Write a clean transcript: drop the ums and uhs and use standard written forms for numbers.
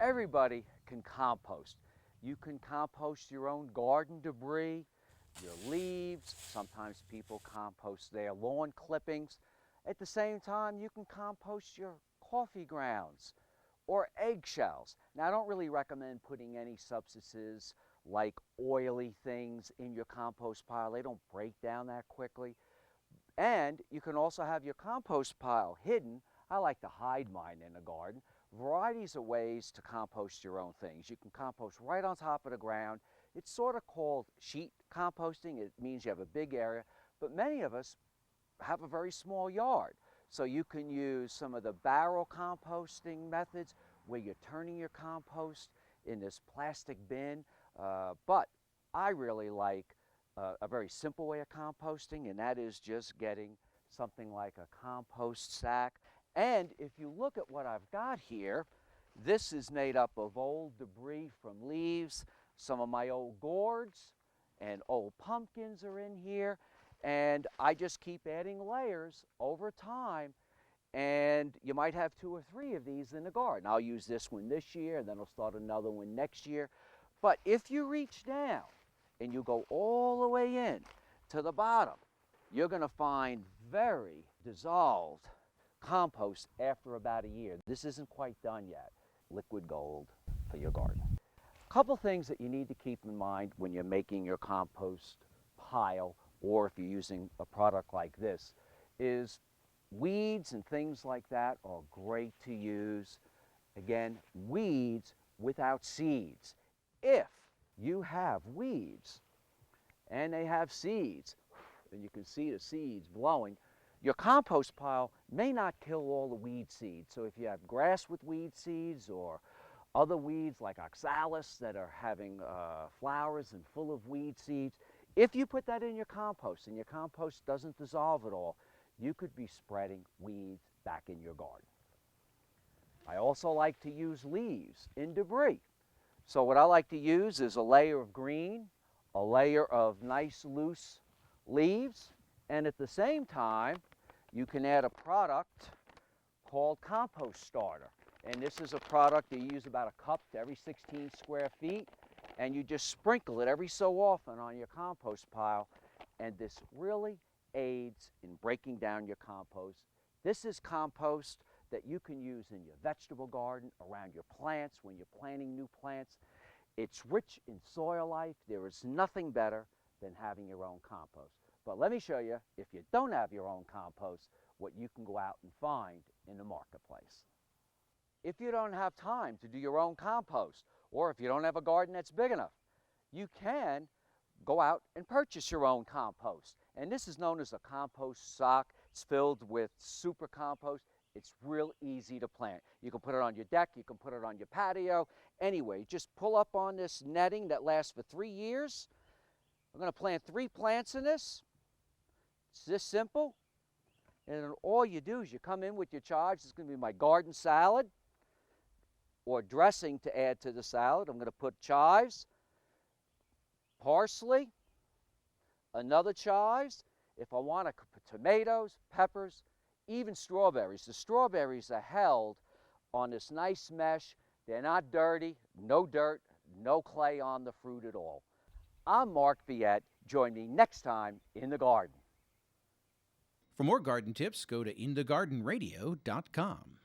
Everybody can compost. You can compost your own garden debris, your leaves. Sometimes people compost their lawn clippings. At the same time, you can compost your coffee grounds or eggshells. Now, I don't really recommend putting any substances like oily things in your compost pile. They don't break down that quickly. And you can also have your compost pile hidden. I like to hide mine in the garden. Varieties of ways to compost your own things. You can compost right on top of the ground. It's sort of called sheet composting. It means you have a big area, but many of us have a very small yard. So you can use some of the barrel composting methods where you're turning your compost in this plastic bin. But I really like a very simple way of composting, and that is just getting something like a compost sack. And if you look at what I've got here, this is made up of old debris from leaves. Some of my old gourds and old pumpkins are in here. And I just keep adding layers over time. And you might have 2 or 3 of these in the garden. I'll use this one this year, and then I'll start another one next year. But if you reach down and you go all the way in to the bottom, you're going to find very dissolved compost after about a year. This isn't quite done yet. Liquid gold for your garden. A couple things that you need to keep in mind when you're making your compost pile, or if you're using a product like this, is weeds and things like that are great to use. Again, weeds without seeds. If you have weeds and they have seeds, and you can see the seeds blowing, your compost pile may not kill all the weed seeds. So if you have grass with weed seeds or other weeds like oxalis that are having flowers and full of weed seeds, if you put that in your compost and your compost doesn't dissolve at all, you could be spreading weeds back in your garden. I also like to use leaves in debris. So what I like to use is a layer of green, a layer of nice loose leaves, and at the same time, you can add a product called Compost Starter. And this is a product that you use about a cup to every 16 square feet, and you just sprinkle it every so often on your compost pile, and this really aids in breaking down your compost. This is compost that you can use in your vegetable garden, around your plants, when you're planting new plants. It's rich in soil life. There is nothing better than having your own compost. But let me show you, if you don't have your own compost, what you can go out and find in the marketplace. If you don't have time to do your own compost, or if you don't have a garden that's big enough, you can go out and purchase your own compost. And this is known as a compost sock. It's filled with super compost. It's real easy to plant. You can put it on your deck, you can put it on your patio. Anyway, just pull up on this netting that lasts for 3 years. I'm going to plant 3 plants in this. It's this simple. And then all you do is you come in with your chives. This is going to be my garden salad or dressing to add to the salad. I'm going to put chives, parsley, another chives. If I want to put tomatoes, peppers, even strawberries. The strawberries are held on this nice mesh. They're not dirty, no dirt, no clay on the fruit at all. I'm Mark Viette. Join me next time in the garden. For more garden tips, go to inthegardenradio.com.